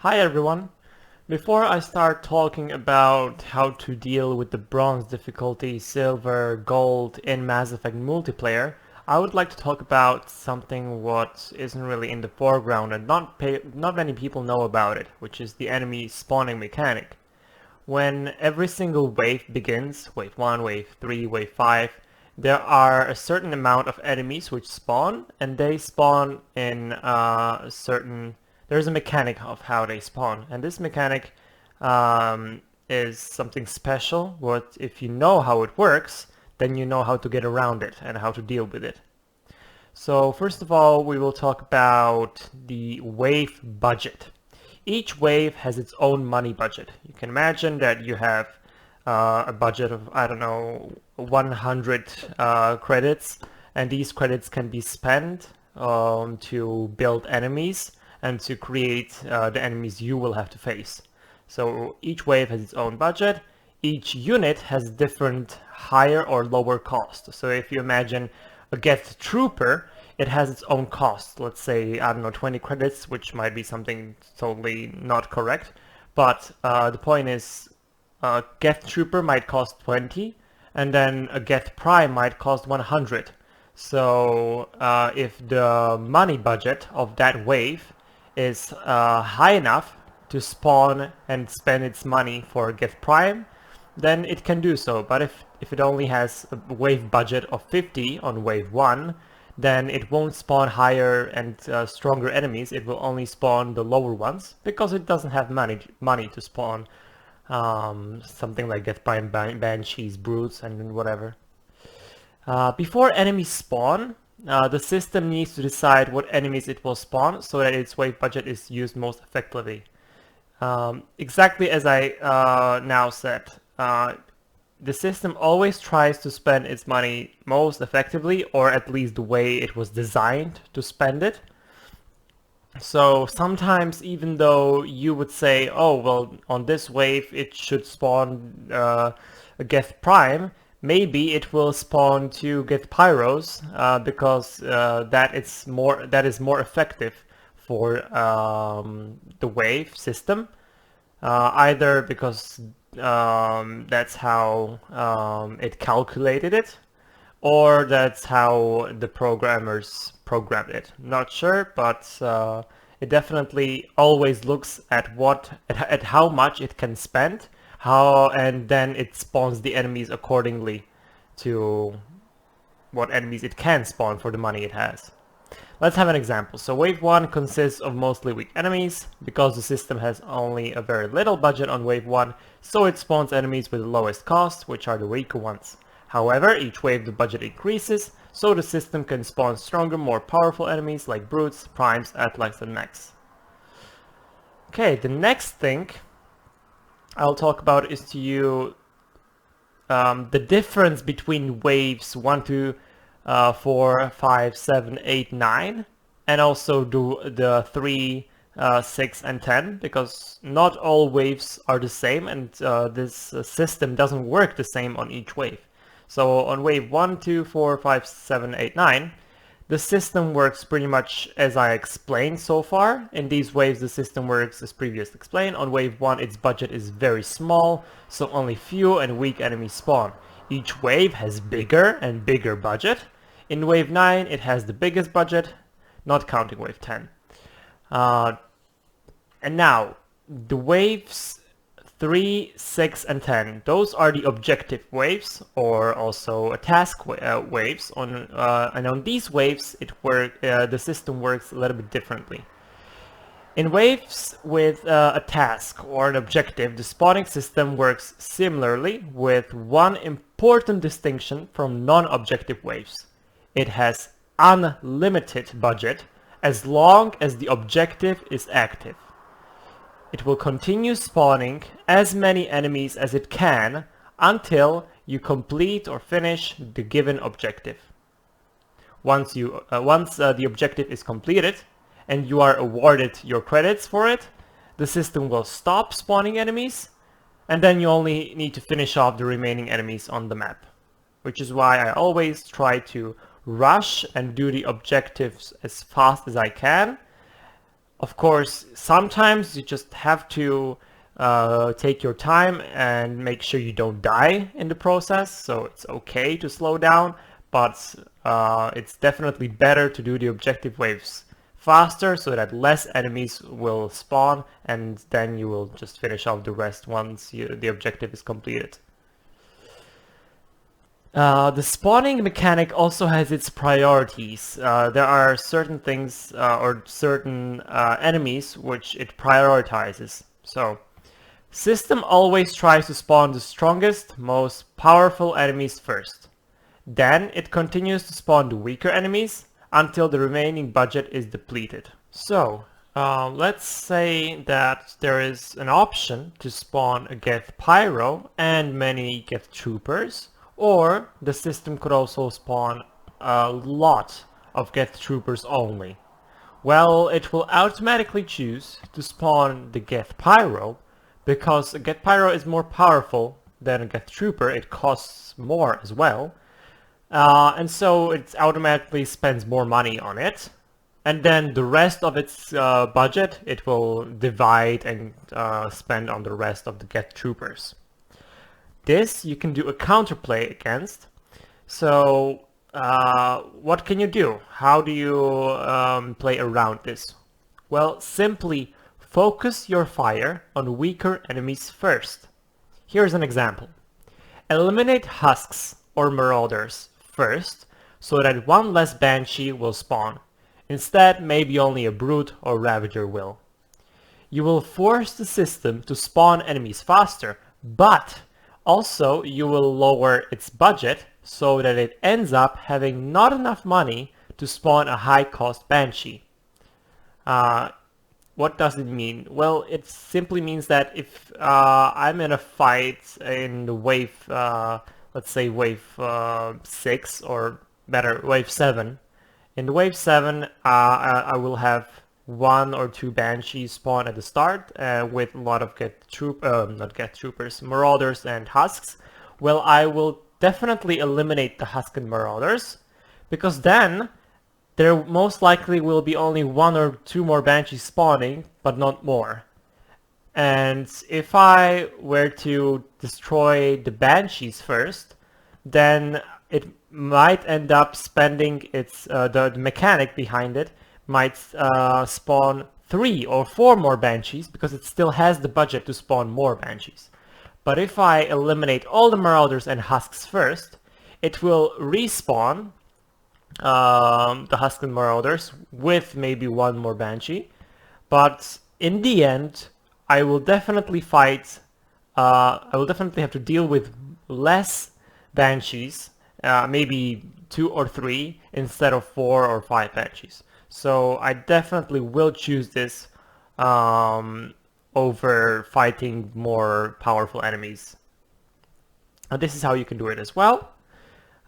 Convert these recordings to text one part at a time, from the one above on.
Hi everyone! Before I start talking about how to deal with the bronze difficulty, silver, gold in Mass Effect multiplayer, I would like to talk about something what isn't really in the foreground and not many people know about it, which is the enemy spawning mechanic. When every single wave begins, wave 1, wave 3, wave 5, there are a certain amount of enemies which spawn, and they spawn in a certain... There's a mechanic of how they spawn, and this mechanic is something special, what if you know how it works, then you know how to get around it and how to deal with it. So first of all, we will talk about the wave budget. Each wave has its own money budget. You can imagine that you have a budget of, I don't know, 100 credits, and these credits can be spent to build enemies and to create the enemies you will have to face. So each wave has its own budget. Each unit has different higher or lower cost. So if you imagine a Geth Trooper, it has its own cost. Let's say, I don't know, 20 credits, which might be something totally not correct. But the point is, a Geth Trooper might cost 20, and then a Geth Prime might cost 100. So if the money budget of that wave is high enough to spawn and spend its money for Geth Prime, then it can do so. But if it only has a wave budget of 50 on wave 1, then it won't spawn higher and stronger enemies. It will only spawn the lower ones because it doesn't have money to spawn something like Geth Prime Banshees, Brutes, and whatever. Before enemies spawn, the system needs to decide what enemies it will spawn so that its wave budget is used most effectively. Exactly as I now said, the system always tries to spend its money most effectively, or at least the way it was designed to spend it. So sometimes, even though you would say, oh, well, on this wave it should spawn a Geth Prime, maybe it will spawn 2 Geth Pyros because that is more effective for the wave system. Either because that's how it calculated it, or that's how the programmers programmed it. Not sure, but it definitely always looks at how much it can spend, and then it spawns the enemies accordingly to what enemies it can spawn for the money it has. Let's have an example. So wave 1 consists of mostly weak enemies. Because the system has only a very little budget on wave 1, so it spawns enemies with the lowest cost, which are the weaker ones. However, each wave the budget increases, so the system can spawn stronger, more powerful enemies like Brutes, Primes, Atlax, and Mechs. Okay, the next thing I'll talk about is to you the difference between waves 1 to 4, 5, 7, 8, 9, and also do the 3, 6, and 10, because not all waves are the same, and this system doesn't work the same on each wave. So on wave 1, 2, 4, 5, 7, 8, 9, the system works pretty much as I explained so far. In these waves, the system works as previously explained. On wave 1, its budget is very small, so only few and weak enemies spawn. Each wave has bigger and bigger budget. In wave 9, it has the biggest budget, not counting wave 10. And now, the waves 3, 6, and 10, those are the objective waves, or also task waves. And on these waves, the system works a little bit differently. In waves with a task or an objective, the spawning system works similarly, with one important distinction from non-objective waves. It has unlimited budget as long as the objective is active. It will continue spawning as many enemies as it can until you complete or finish the given objective. Once the objective is completed and you are awarded your credits for it, the system will stop spawning enemies, and then you only need to finish off the remaining enemies on the map. Which is why I always try to rush and do the objectives as fast as I can, Of course, sometimes you just have to take your time and make sure you don't die in the process, so it's okay to slow down, but it's definitely better to do the objective waves faster so that less enemies will spawn, and then you will just finish off the rest once the objective is completed. The spawning mechanic also has its priorities. There are certain things or certain enemies which it prioritizes. So, system always tries to spawn the strongest, most powerful enemies first. Then it continues to spawn the weaker enemies until the remaining budget is depleted. So, let's say that there is an option to spawn a Geth Pyro and many Geth Troopers, or the system could also spawn a lot of Geth Troopers only. Well, it will automatically choose to spawn the Geth Pyro, because a Geth Pyro is more powerful than a Geth Trooper. It costs more as well. And so it automatically spends more money on it. And then the rest of its budget, it will divide and spend on the rest of the Geth Troopers. This you can do a counterplay against. So what can you do? How do you play around this? Well, simply focus your fire on weaker enemies first. Here's an example. Eliminate husks or marauders first, so that one less banshee will spawn. Instead, maybe only a brute or ravager will. You will force the system to spawn enemies faster, but also you will lower its budget so that it ends up having not enough money to spawn a high-cost banshee. What does it mean? Well, it simply means that if I'm in a fight in the wave, let's say wave 6, or better, wave 7. In the wave 7, I will have 1 or 2 banshees spawn at the start with a lot of marauders and husks. Well, I will definitely eliminate the husk and marauders, because then there most likely will be only 1 or 2 more banshees spawning, but not more. And if I were to destroy the banshees first, then it might end up spending its the mechanic behind it might spawn 3 or 4 more banshees, because it still has the budget to spawn more banshees. But if I eliminate all the marauders and husks first, it will respawn the husk and marauders with maybe 1 more banshee. But in the end, I will definitely fight, I will definitely have to deal with less banshees, maybe 2 or 3 instead of 4 or 5 banshees. So I definitely will choose this over fighting more powerful enemies. And this is how you can do it as well.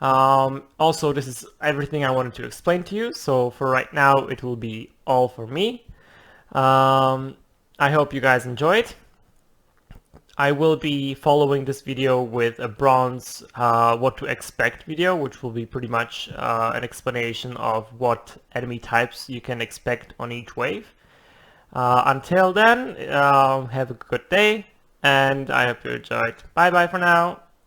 Also, this is everything I wanted to explain to you, so for right now it will be all for me. I hope you guys enjoyed. I will be following this video with a bronze what to expect video, which will be pretty much an explanation of what enemy types you can expect on each wave. Until then, have a good day, and I hope you enjoyed. Bye bye for now.